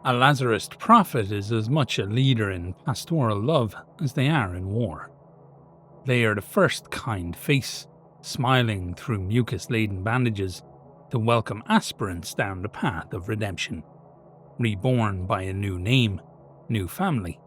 A Lazarist prophet is as much a leader in pastoral love as they are in war. They are the first kind face, smiling through mucus-laden bandages to welcome aspirants down the path of redemption, reborn by a new name, new family,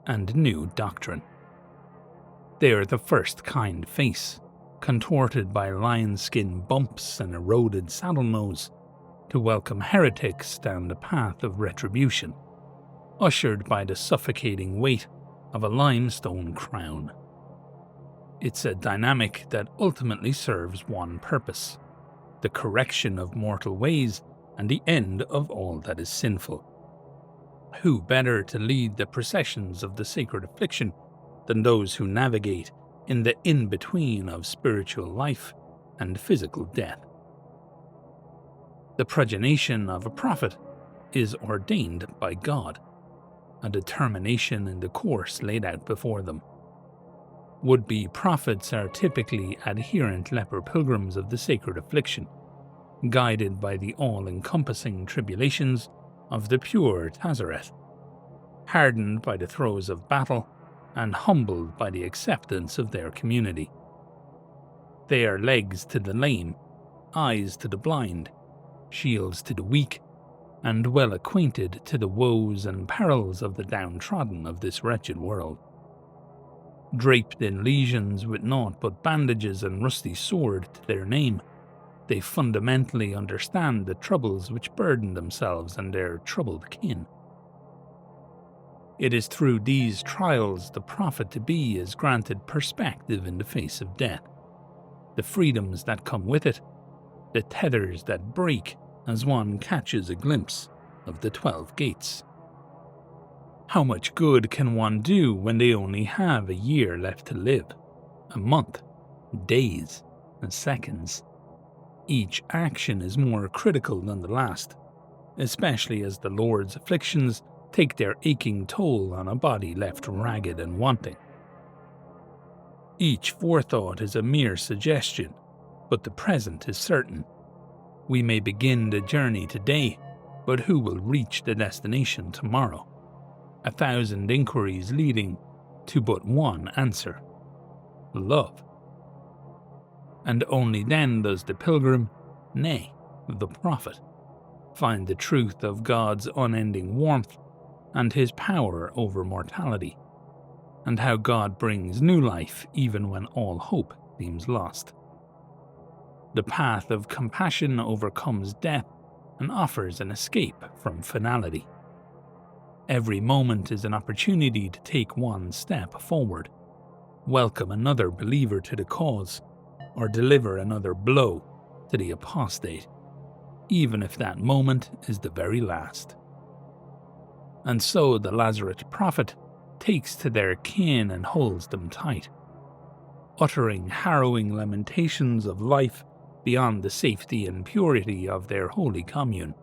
and new doctrine. They are the first kind face, contorted by lion skin bumps and eroded saddle nose, to welcome heretics down the path of retribution, ushered by the suffocating weight of a limestone crown. It's a dynamic that ultimately serves one purpose: the correction of mortal ways and the end of all that is sinful. Who better to lead the processions of the sacred affliction than those who navigate in the in-between of spiritual life and physical death? The progenation of a prophet is ordained by God, a determination in the course laid out before them. Would-be prophets are typically adherent leper pilgrims of the sacred affliction, guided by the all-encompassing tribulations of the pure Lazarist, hardened by the throes of battle and humbled by the acceptance of their community. They are legs to the lame, eyes to the blind, shields to the weak, and well acquainted to the woes and perils of the downtrodden of this wretched world. Draped in lesions with naught but bandages and rusty sword to their name, they fundamentally understand the troubles which burden themselves and their troubled kin. It is through these trials the prophet-to-be is granted perspective in the face of death, the freedoms that come with it, the tethers that break as one catches a glimpse of the 12 gates. How much good can one do when they only have a year left to live? A month, days, and seconds. Each action is more critical than the last, especially as the Lord's afflictions take their aching toll on a body left ragged and wanting. Each forethought is a mere suggestion, but the present is certain. We may begin the journey today, but who will reach the destination tomorrow? 1,000 inquiries leading to but one answer: love. And only then does the pilgrim, nay, the prophet, find the truth of God's unending warmth and his power over mortality, and how God brings new life even when all hope seems lost. The path of compassion overcomes death and offers an escape from finality. Every moment is an opportunity to take one step forward, welcome another believer to the cause, or deliver another blow to the apostate, even if that moment is the very last. And so the Lazarist prophet takes to their kin and holds them tight, uttering harrowing lamentations of life beyond the safety and purity of their holy commune.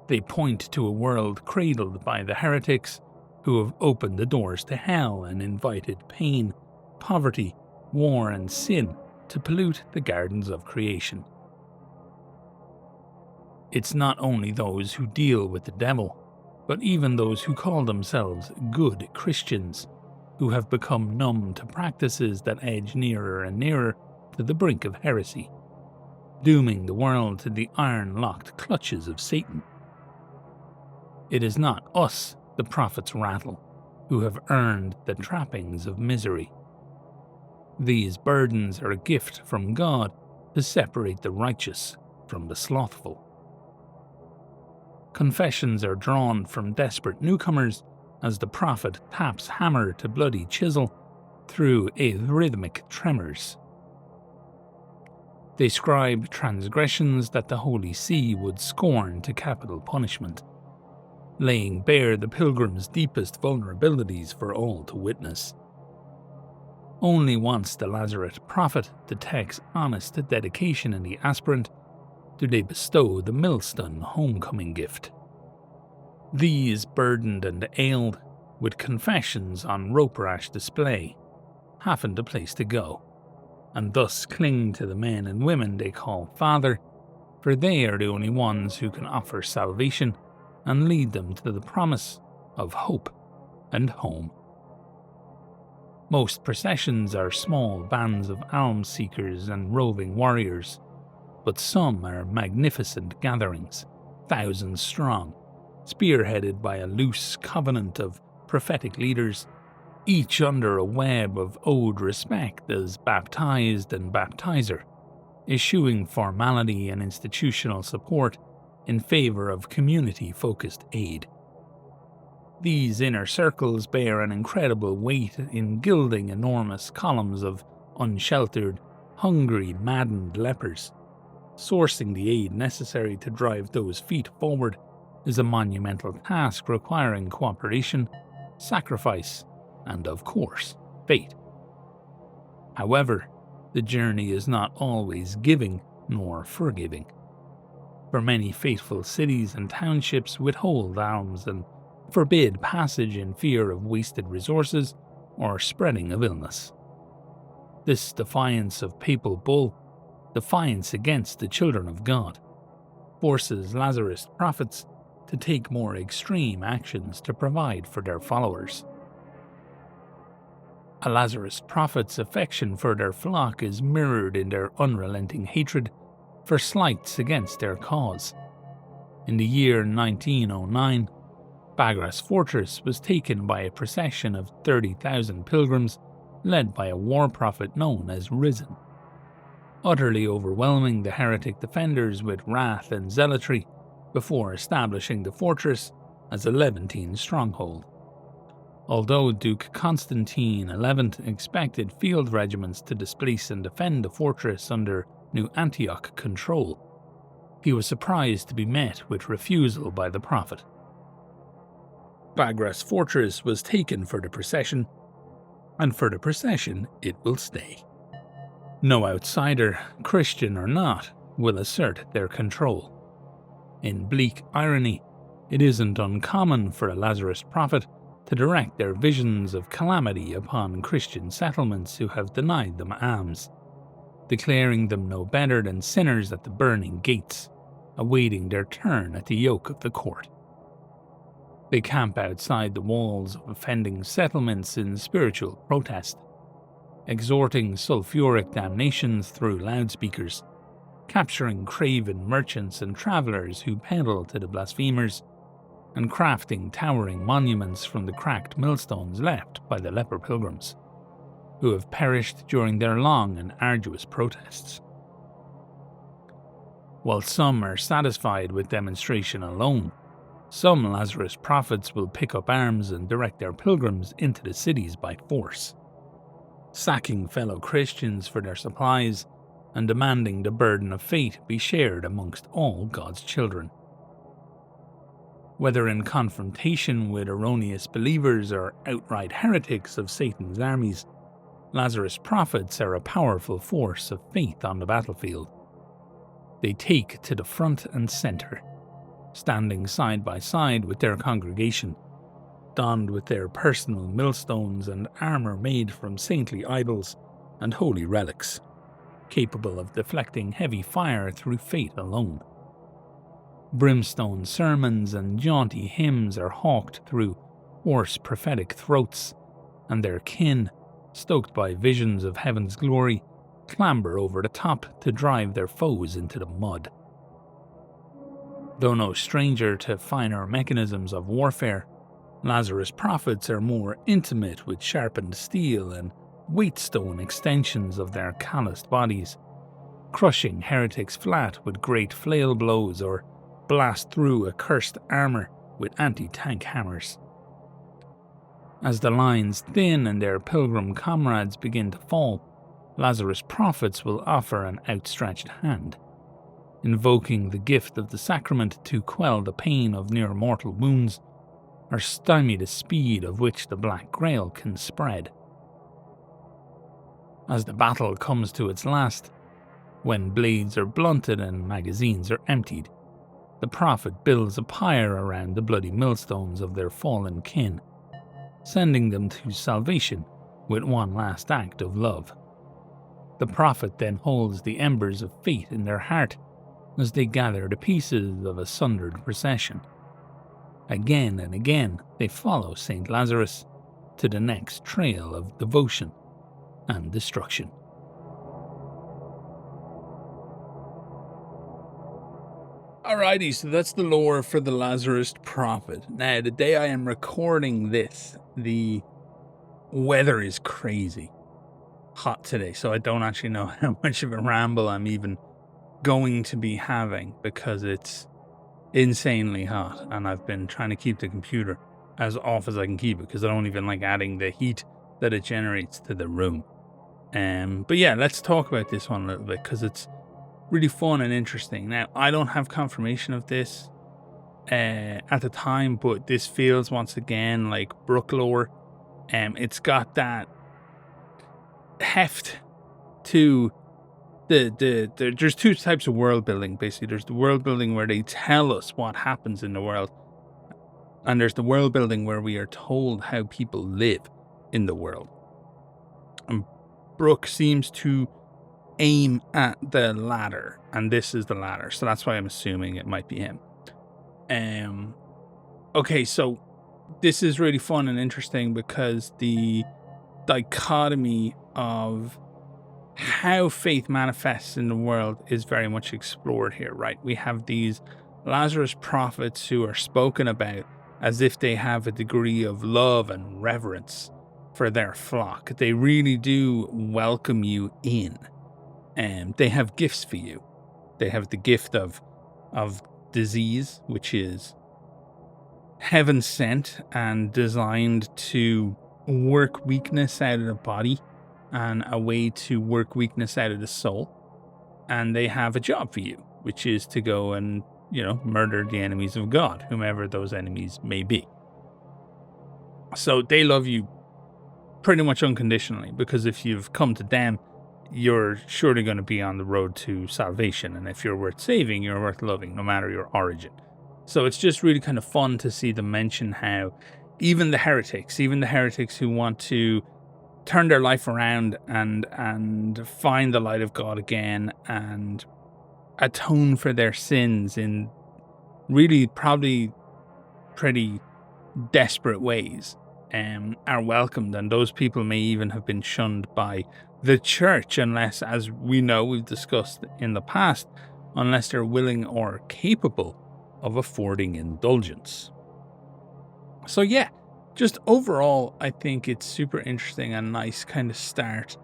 They point to a world cradled by the heretics who have opened the doors to hell and invited pain, poverty, war, and sin to pollute the gardens of creation. It's not only those who deal with the devil, but even those who call themselves good Christians, who have become numb to practices that edge nearer and nearer to the brink of heresy, dooming the world to the iron-locked clutches of Satan. It is not us, the prophets rattle, who have earned the trappings of misery. These burdens are a gift from God to separate the righteous from the slothful. Confessions are drawn from desperate newcomers as the prophet taps hammer to bloody chisel through arrhythmic tremors. They scribe transgressions that the Holy See would scorn to capital punishment, laying bare the pilgrim's deepest vulnerabilities for all to witness. Only once the Lazarist prophet detects honest dedication in the aspirant do they bestow the millstone homecoming gift. These, burdened and ailed, with confessions on rope-rash display, haven't a place to go, and thus cling to the men and women they call Father, for they are the only ones who can offer salvation and lead them to the promise of hope and home. Most processions are small bands of alms seekers and roving warriors, but some are magnificent gatherings, thousands strong, spearheaded by a loose covenant of prophetic leaders, each under a web of owed respect as baptized and baptizer, eschewing formality and institutional support in favor of community-focused aid. These inner circles bear an incredible weight in gilding enormous columns of unsheltered, hungry, maddened lepers. Sourcing the aid necessary to drive those feet forward is a monumental task requiring cooperation, sacrifice, and, of course, fate. However, the journey is not always giving nor forgiving. For many faithful cities and townships withhold alms and forbid passage in fear of wasted resources or spreading of illness. This defiance of papal bull, defiance against the children of God, forces Lazarist prophets to take more extreme actions to provide for their followers. A Lazarist prophet's affection for their flock is mirrored in their unrelenting hatred for slights against their cause. In the year 1909, Bagras Fortress was taken by a procession of 30,000 pilgrims led by a war prophet known as Risen, utterly overwhelming the heretic defenders with wrath and zealotry before establishing the fortress as a Levantine stronghold. Although Duke Constantine XI expected field regiments to displace and defend the fortress under New Antioch control, he was surprised to be met with refusal by the prophet. Bagras Fortress was taken for the procession, and for the procession it will stay. No outsider, Christian or not, will assert their control. In bleak irony, it isn't uncommon for a Lazarist prophet to direct their visions of calamity upon Christian settlements who have denied them alms, declaring them no better than sinners at the burning gates, awaiting their turn at the yoke of the court. They camp outside the walls of offending settlements in spiritual protest, exhorting sulphuric damnations through loudspeakers, capturing craven merchants and travellers who peddle to the blasphemers, and crafting towering monuments from the cracked millstones left by the leper pilgrims, who have perished during their long and arduous protests. While some are satisfied with demonstration alone, some Lazarist prophets will pick up arms and direct their pilgrims into the cities by force, sacking fellow Christians for their supplies and demanding the burden of fate be shared amongst all God's children. Whether in confrontation with erroneous believers or outright heretics of Satan's armies, Lazarist prophets are a powerful force of faith on the battlefield. They take to the front and center, standing side by side with their congregation, donned with their personal millstones and armour made from saintly idols and holy relics, capable of deflecting heavy fire through faith alone. Brimstone sermons and jaunty hymns are hawked through hoarse prophetic throats, and their kin, stoked by visions of heaven's glory, clamber over the top to drive their foes into the mud. Though no stranger to finer mechanisms of warfare, Lazarist prophets are more intimate with sharpened steel and wheatstone extensions of their calloused bodies, crushing heretics flat with great flail blows or blast through accursed armour with anti-tank hammers. As the lines thin and their pilgrim comrades begin to fall, Lazarist prophets will offer an outstretched hand, invoking the gift of the sacrament to quell the pain of near-mortal wounds or stymie the speed of which the Black Grail can spread. As the battle comes to its last, when blades are blunted and magazines are emptied, the prophet builds a pyre around the bloody millstones of their fallen kin, sending them to salvation with one last act of love. The prophet then holds the embers of faith in their heart as they gather the pieces of a sundered procession, Again and again, they follow St. Lazarus to the next trail of devotion and destruction. Alrighty, so that's the lore for the Lazarist prophet. Now, the day I am recording this, the weather is crazy hot today, so I don't actually know how much of a ramble I'm even going to be having because it's insanely hot, and I've been trying to keep the computer as off as I can keep it because I don't even like adding the heat that it generates to the room. But yeah, let's talk about this one a little bit because it's really fun and interesting. Now, I don't have confirmation of this at the time, but this feels once again like Brook lore. It's got that heft to there's two types of world building. Basically, there's the world building where they tell us what happens in the world, and there's the world building where we are told how people live in the world. And Brook seems to aim at the latter, and this is the latter, so that's why I'm assuming it might be him. Okay, so this is really fun and interesting because the dichotomy of how faith manifests in the world is very much explored here, right? We have these Lazarus prophets who are spoken about as if they have a degree of love and reverence for their flock. They really do welcome you in. They have gifts for you. They have the gift of disease, which is heaven sent and designed to work weakness out of the body and a way to work weakness out of the soul. And they have a job for you, which is to go and, murder the enemies of God, whomever those enemies may be. So they love you pretty much unconditionally, because if you've come to them, you're surely going to be on the road to salvation. And if you're worth saving, you're worth loving, no matter your origin. So it's just really kind of fun to see them mention how even the heretics who want to turn their life around and find the light of God again and atone for their sins in really probably pretty desperate ways, are welcomed. And those people may even have been shunned by the church, unless, as we know, we've discussed in the past, unless they're willing or capable of affording indulgence. So yeah, just overall, I think it's super interesting and nice kind of start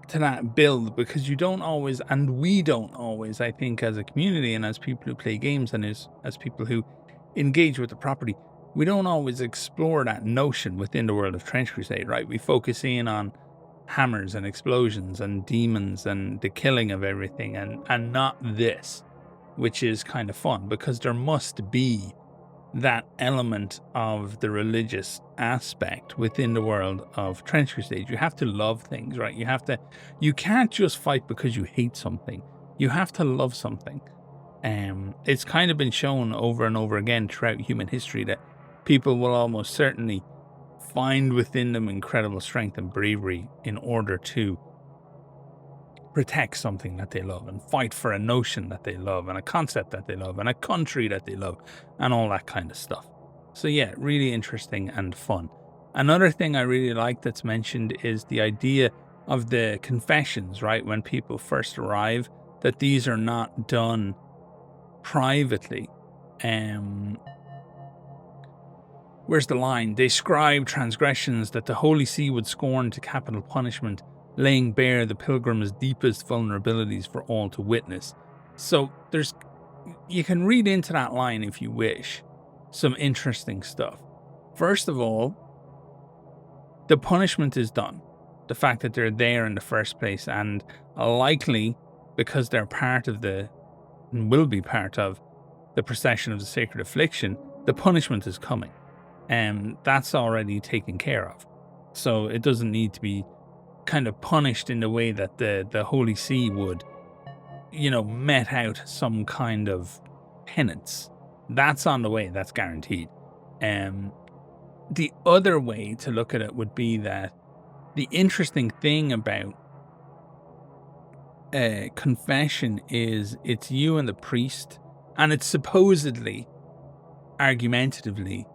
to that build, because you don't always, and we don't always, I think, as a community and as people who play games and as people who engage with the property, we don't always explore that notion within the world of Trench Crusade, right? We focus in on hammers and explosions and demons and the killing of everything, and not this, which is kind of fun because there must be that element of the religious aspect within the world of Trench Crusade. You have to love things, right? You can't just fight because you hate something. You have to love something. It's kind of been shown over and over again throughout human history that people will almost certainly find within them incredible strength and bravery in order to protect something that they love and fight for a notion that they love and a concept that they love and a country that they love and all that kind of stuff. So yeah, really interesting and fun. Another thing I really like that's mentioned is the idea of the confessions, right? When people first arrive, that these are not done privately. Where's the line? They scribe transgressions that the Holy See would scorn to capital punishment, laying bare the pilgrim's deepest vulnerabilities for all to witness. So you can read into that line, if you wish, some interesting stuff. First of all, the punishment is done. The fact that they're there in the first place, and likely because they're will be part of the procession of the sacred affliction, the punishment is coming. And that's already taken care of. So it doesn't need to be kind of punished in the way that the Holy See would, met out some kind of penance. That's on the way, that's guaranteed. The other way to look at it would be that the interesting thing about confession is it's you and the priest, and it's supposedly argumentatively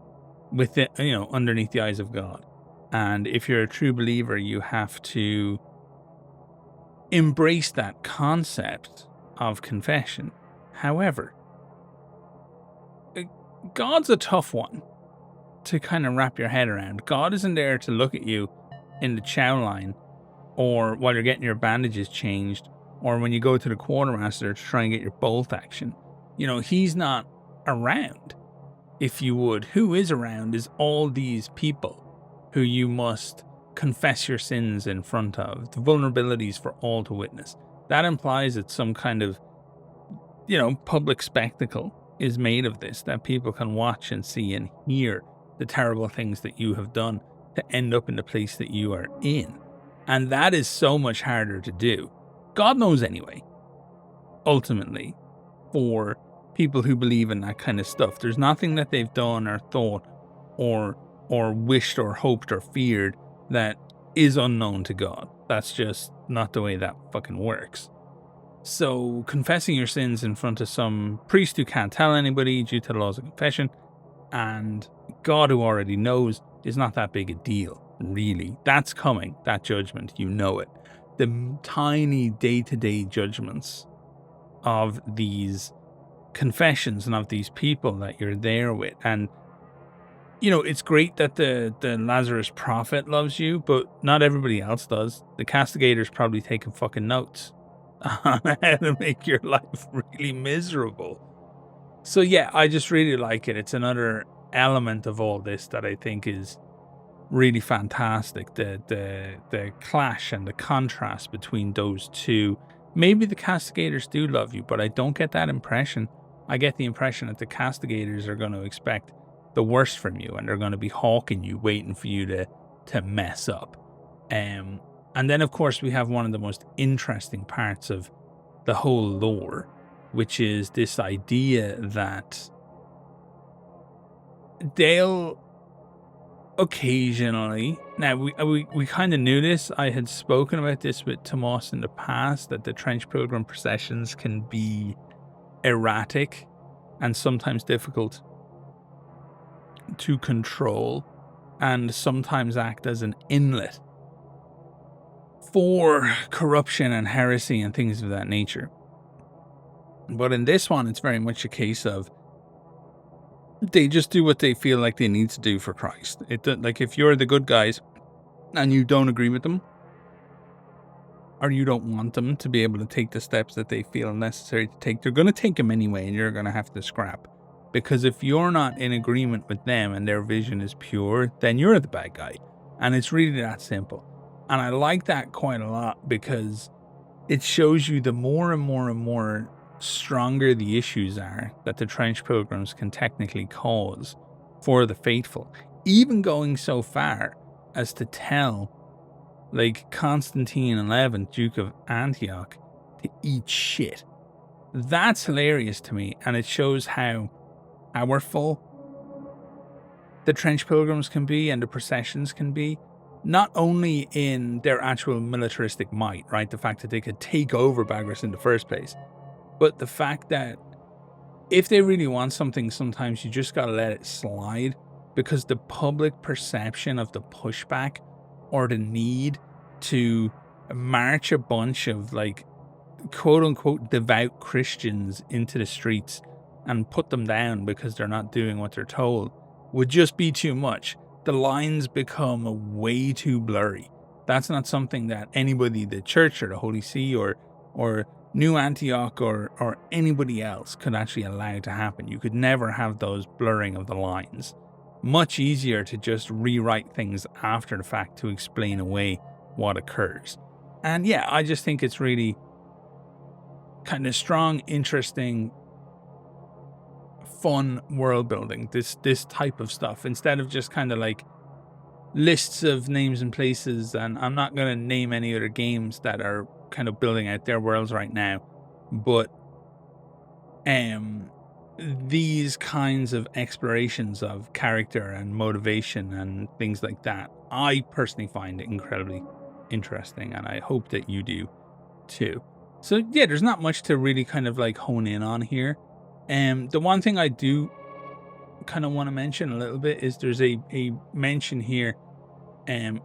with it, underneath the eyes of God. And if you're a true believer, you have to embrace that concept of confession. However, God's a tough one to kind of wrap your head around. God isn't there to look at you in the chow line, or while you're getting your bandages changed, or when you go to the quartermaster to try and get your bolt action. He's not around. If you would, who is around is all these people who you must confess your sins in front of, the vulnerabilities for all to witness. That implies that some kind of, public spectacle is made of this, that people can watch and see and hear the terrible things that you have done to end up in the place that you are in. And that is so much harder to do. God knows anyway, ultimately, for people who believe in that kind of stuff. There's nothing that they've done or thought or wished or hoped or feared that is unknown to God. That's just not the way that fucking works. So confessing your sins in front of some priest who can't tell anybody due to the laws of confession, and God who already knows, is not that big a deal, really. That's coming, that judgment, you know it. The tiny day-to-day judgments of these confessions and of these people that you're there with. And it's great that the Lazarist prophet loves you, but not everybody else does. The castigator's probably taking fucking notes on how to make your life really miserable. So yeah, I just really like it. It's another element of all this that I think is really fantastic. The clash and the contrast between those two. Maybe the castigators do love you, but I don't get that impression. I get the impression that the castigators are going to expect the worst from you, and they're going to be hawking you, waiting for you to mess up. And then, of course, we have one of the most interesting parts of the whole lore, which is this idea that they'll occasionally... Now, we kind of knew this. I had spoken about this with Tuomas in the past, that the Trench Pilgrim processions can be erratic and sometimes difficult to control, and sometimes act as an inlet for corruption and heresy and things of that nature. But in this one, it's very much a case of they just do what they feel like they need to do for Christ. Like, if you're the good guys and you don't agree with them, or you don't want them to be able to take the steps that they feel necessary to take, they're going to take them anyway, and you're going to have to scrap. Because if you're not in agreement with them and their vision is pure, then you're the bad guy. And it's really that simple. And I like that quite a lot, because it shows you the more and more and more stronger the issues are that the Trench Pilgrims can technically cause for the faithful. Even going so far as to tell, like, Constantine XI, Duke of Antioch, to eat shit. That's hilarious to me, and it shows how powerful the Trench Pilgrims can be and the processions can be, not only in their actual militaristic might, right? The fact that they could take over Bagras in the first place, but the fact that if they really want something, sometimes you just gotta let it slide, because the public perception of the pushback or the need to march a bunch of, like, quote unquote devout Christians into the streets and put them down because they're not doing what they're told would just be too much. The lines become way too blurry. That's not something that anybody, the church or the Holy See or New Antioch or anybody else could actually allow to happen. You could never have those blurring of the lines. Much easier to just rewrite things after the fact to explain away what occurs. And yeah, I just think it's really kind of strong, interesting, fun world building, this type of stuff, instead of just kind of like lists of names and places. And I'm not going to name any other games that are kind of building out their worlds right now, but these kinds of explorations of character and motivation and things like that, I personally find it incredibly interesting, and I hope that you do too. So yeah, there's not much to really kind of like hone in on here. The one thing I do kind of want to mention a little bit is there's a mention here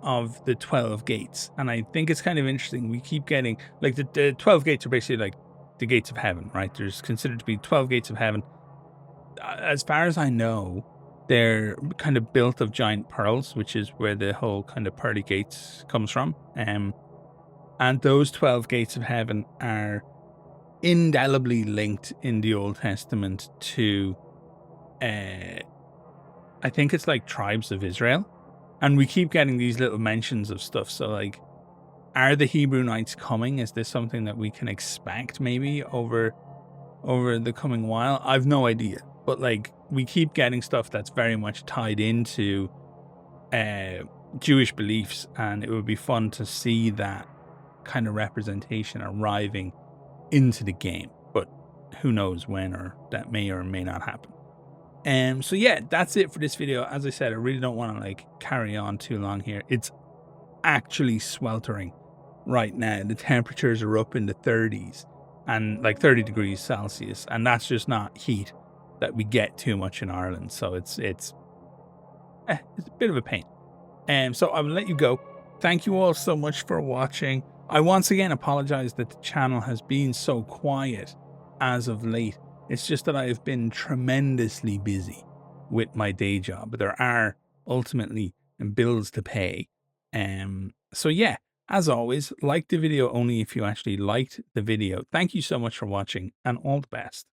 of the 12 gates. And I think it's kind of interesting. We keep getting, like, the 12 gates are basically like the gates of heaven, right? There's considered to be 12 gates of heaven. As far as I know, they're kind of built of giant pearls, which is where the whole kind of pearly gates comes from. And those 12 gates of heaven are indelibly linked in the Old Testament to, I think it's like tribes of Israel. And we keep getting these little mentions of stuff. So, like, are the Hebrew Knights coming? Is this something that we can expect maybe over the coming while? I've no idea. But, like, we keep getting stuff that's very much tied into Jewish beliefs. And it would be fun to see that kind of representation arriving into the game. But who knows when, or that may or may not happen. So yeah, that's it for this video. As I said, I really don't want to like carry on too long here. It's actually sweltering right now. The temperatures are up in the 30s and like 30 degrees Celsius, and that's just not heat that we get too much in Ireland. So it's a bit of a pain. So I will let you go. Thank you all so much for watching. I once again apologize that the channel has been so quiet as of late. It's just that I've been tremendously busy with my day job. There are ultimately bills to pay. So yeah, as always, like the video only if you actually liked the video. Thank you so much for watching, and all the best.